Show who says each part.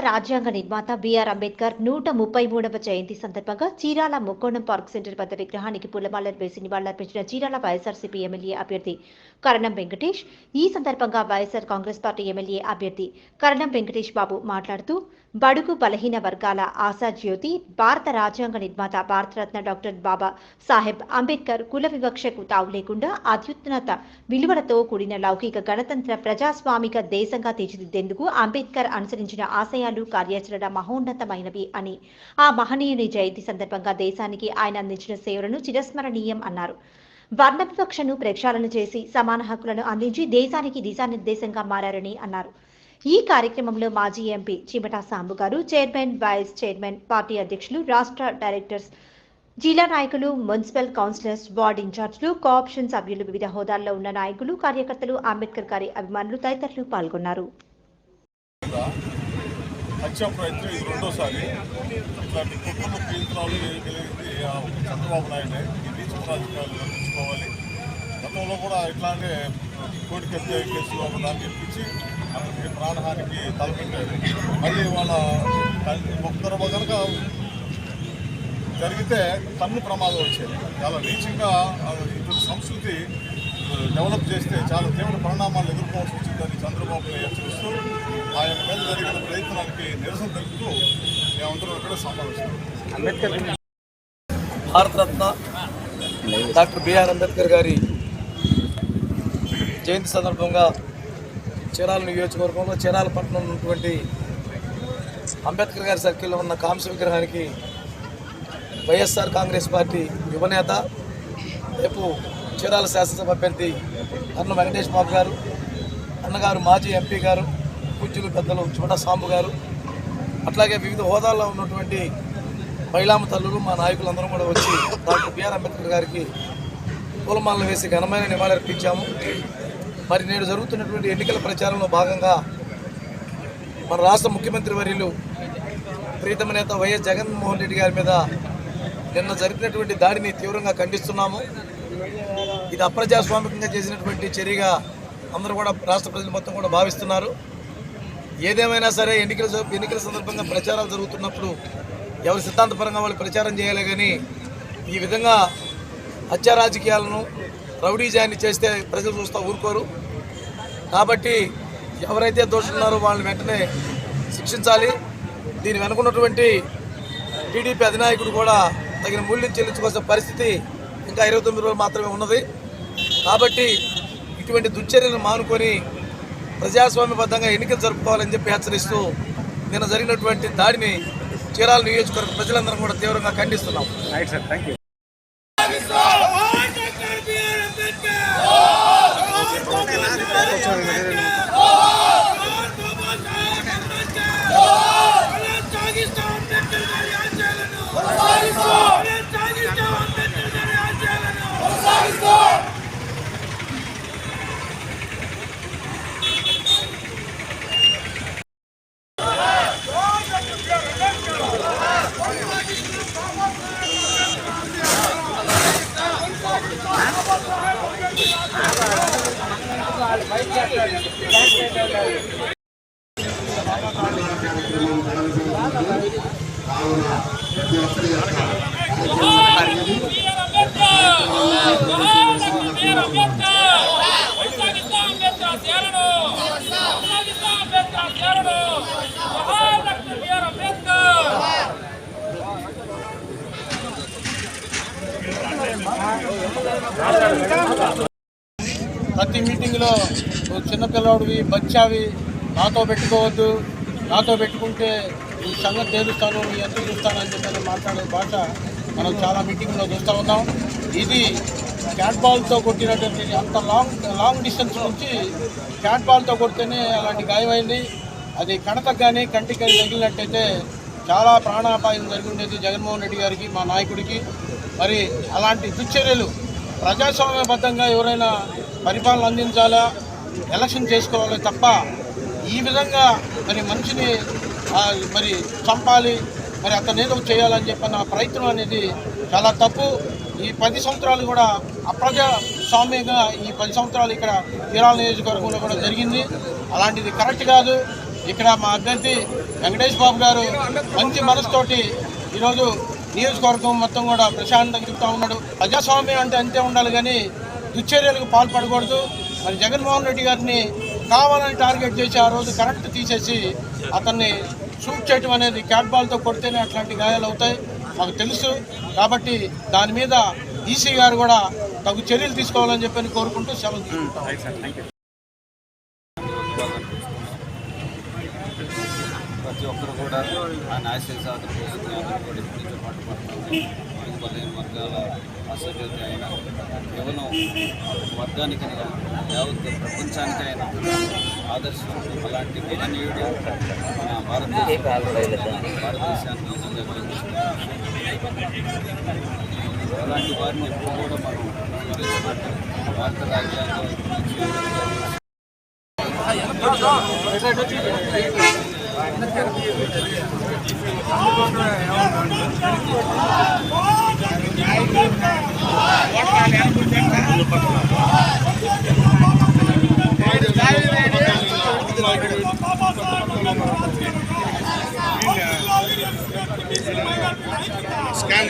Speaker 1: రాజ్యాంగ నిర్మాత బిఆర్ అంబేద్కర్ 133వ జయంతి సందర్భంగా చీరాల ముక్కోణం పార్క్ సెంటర్ వద్ద విగ్రహానికి పూలమాలలు వేసి నివాళులర్పించిన చీరాల వైఎస్ఆర్సీపీ ఎమ్మెల్యే అభ్యర్థి కరణం వెంకటేష్. ఈ సందర్భంగా వైఎస్ఆర్ కాంగ్రెస్ పార్టీ ఎమ్మెల్యే అభ్యర్థి కరణం వెంకటేష్ బాబు మాట్లాడుతూ, బడుగు బలహీన వర్గాల ఆశాజ్యోతి, భారత రాజ్యాంగ నిర్మాత భారతరత్న డాక్టర్ బాబా సాహెబ్ అంబేద్కర్ కుల వివక్షకు తావు లేకుండా అత్యున్నత విలువలతో కూడిన లౌకిక గణతంత్ర ప్రజాస్వామిక దేశంగా తీర్చిదిద్దేందుకు అంబేద్కర్ అనుసరించిన ఆశయాలు, కార్యాచరణ మహోన్నతమైనవి అని, ఆ మహనీయుని జయంతి సందర్భంగా దేశానికి ఆయన అందించిన సేవలను చిరస్మరణీయం అన్నారు. వర్ణ వివక్షను ప్రక్షాళన చేసి సమాన హక్కులను అందించి దేశానికి దిశానిర్దేశంగా మారారని అన్నారు. ఈ కార్యక్రమంలో మాజీ ఎంపీ చిమటా సాంబు గారు, చైర్మన్, వైస్ చైర్మన్, పార్టీ అధ్యక్షులు, రాష్ట్ర డైరెక్టర్స్, జిల్లా నాయకులు, మున్సిపల్ కౌన్సిలర్స్, వార్డు ఇన్ఛార్జీలు, కోఆప్షన్ సభ్యులు, వివిధ హోదాల్లో ఉన్న నాయకులు, కార్యకర్తలు, అంబేద్కర్ గారి అభిమానులు తదితరులు పాల్గొన్నారు.
Speaker 2: చంద్రబాబు నాయుడు గతంలో కూడా ఇట్లాంటి కోడికి కేసులో దాన్ని ఇప్పించి అతనికి ప్రాణహానికి తలపెట్టారు. అది వాళ్ళ ఒక్కరు కనుక జరిగితే తన్ను ప్రమాదం వచ్చేది. చాలా నీచంగా ఇప్పుడు సంస్కృతి డెవలప్ చేస్తే చాలా తీవ్ర పరిణామాలు ఎదుర్కోవాల్సి వచ్చిందని చంద్రబాబుని హెచ్చరిస్తూ ఆయన మీద జరిగిన ప్రయత్నానికి నిరసన తెలుపుతూ మేమందరం ఇక్కడ సమావేశం.
Speaker 3: అంబేద్కర్ భారతరత్న డాక్టర్ బిఆర్ అంబేద్కర్ గారి జయంతి సందర్భంగా చీరాల నియోజకవర్గంలో చీరాల పట్టణంలో ఉన్నటువంటి అంబేద్కర్ గారి సర్కిల్లో ఉన్న కాంస్య విగ్రహానికి వైఎస్ఆర్ కాంగ్రెస్ పార్టీ యువనేత, రేపు చీరాల శాసనసభ అభ్యర్థి కరణం వెంకటేష్ బాబు గారు, అన్నగారు మాజీ ఎంపీ గారు, పూజ్యులు పెద్దలు చిమటా సాంబు గారు, అట్లాగే వివిధ హోదాల్లో ఉన్నటువంటి మహిళామ తల్లులు, మా నాయకులందరం కూడా వచ్చి డాక్టర్ బిఆర్ అంబేద్కర్ గారికి పూలమాలలు వేసి ఘనమైన నివాళులర్పించాము. మరి నేడు జరుగుతున్నటువంటి ఎన్నికల ప్రచారంలో భాగంగా మన రాష్ట్ర ముఖ్యమంత్రి వర్యులు ప్రీతమ నేత వైఎస్ జగన్మోహన్ రెడ్డి గారి మీద నిన్న జరిపినటువంటి దాడిని తీవ్రంగా ఖండిస్తున్నాము. ఇది అప్రజాస్వామికంగా చేసినటువంటి చర్యగా అందరూ కూడా రాష్ట్ర ప్రజలు మొత్తం కూడా భావిస్తున్నారు. ఏదేమైనా సరే ఎన్నికల సందర్భంగా ప్రచారాలు జరుగుతున్నప్పుడు ఎవరి సిద్ధాంతపరంగా వాళ్ళు ప్రచారం చేయాలి, కానీ ఈ విధంగా హత్యా రాజకీయాలను, రౌడీజాన్ని చేస్తే ప్రజలు చూస్తూ ఊరుకోరు. కాబట్టి ఎవరైతే దోషులున్నారో వాళ్ళని వెంటనే శిక్షించాలి. దీని వెనుకున్నటువంటి టీడీపీ అధినాయకుడు కూడా తగిన మూల్యం చెల్లించుకోవాల్సిన పరిస్థితి ఇంకా 29 రోజులు మాత్రమే ఉన్నది. కాబట్టి ఇటువంటి దుశ్చర్యలను మానుకొని ప్రజాస్వామ్యబద్ధంగా ఎన్నికలు జరుపుకోవాలని చెప్పి హెచ్చరిస్తూ నిన్న జరిగినటువంటి దాడిని చీరాల నియోజకవర్గ ప్రజలందరం కూడా తీవ్రంగా ఖండిస్తున్నాం. Right sir, thank you.
Speaker 2: ప్రతి మీటింగ్లో చిన్నపిల్లవాడివి, బచ్చావి, నాతో పెట్టుకోవద్దు, నాతో పెట్టుకుంటే ఈ సంగతి తేలుస్తాను, నీ ఎంత చూస్తానని చెప్పని మాట్లాడే భాష మనం చాలా మీటింగ్లో చూస్తూ ఉన్నాం. ఇది క్యాట్ బాల్తో కొట్టినటువంటి అంత లాంగ్ డిస్టెన్స్ నుంచి క్యాట్ బాల్తో కొడితేనే అలాంటి గాయమైంది. అది కణతకు కానీ కంటికి కానీ తగిలినట్టయితే చాలా ప్రాణాపాయం జరిగిండేది జగన్మోహన్ రెడ్డి గారికి, మా నాయకుడికి. మరి అలాంటి దుశ్చర్యలు ప్రజాస్వామ్యబద్ధంగా ఎవరైనా పరిపాలన అందించాలా, ఎలక్షన్ చేసుకోవాలి తప్ప ఈ విధంగా మరి మనిషిని మరి చంపాలి, మరి అతను ఏదో చేయాలని చెప్పిన ప్రయత్నం అనేది చాలా తప్పు. ఈ 10 సంవత్సరాలు కూడా అప్రజాస్వామ్యంగా ఈ 10 సంవత్సరాలు ఇక్కడ చీరాల నియోజకవర్గంలో కూడా జరిగింది. అలాంటిది కరెక్ట్ కాదు. ఇక్కడ మా అభ్యర్థి వెంకటేష్ బాబు గారు మంచి మనసుతోటి ఈరోజు నియోజకవర్గం మొత్తం కూడా ప్రశాంతంగా చెప్తా ఉన్నాడు. ప్రజాస్వామ్యం అంటే అంతే ఉండాలి కానీ దుశ్చర్యలకు పాల్పడకూడదు. మరి జగన్మోహన్ రెడ్డి గారిని కావాలని టార్గెట్ చేసి ఆ రోజు కరెంట్ తీసేసి అతన్ని షూట్ చేయడం అనేది క్యాట్ బాల్తో కొడితేనే అట్లాంటి గాయాలు అవుతాయి మాకు తెలుసు. కాబట్టి దాని మీద ఈసీ గారు కూడా తగు చర్యలు తీసుకోవాలని చెప్పని కోరుకుంటూ సెలవు తీసుకుంటాం.
Speaker 4: ప్రతి ఒక్కరు కూడా ఆ న్యాయ సాధన కోసం అందరూ కూడా ఎప్పటి నుంచో పట్టుబడుతుంది. బలహీన వర్గాల అసభ్యత అయినా కేవలం వర్గానికి యావత్ ప్రపంచానికైనా ఆదర్శం. అలాంటి విననీయుడు మన భారతదేశాన్ని నిజంగా గెలిపిస్తున్నారు. అలాంటి వారిని ఎప్పుడు కూడా మనం స్మరించినట్టు భారత రాజ్యాంగం
Speaker 5: Scan.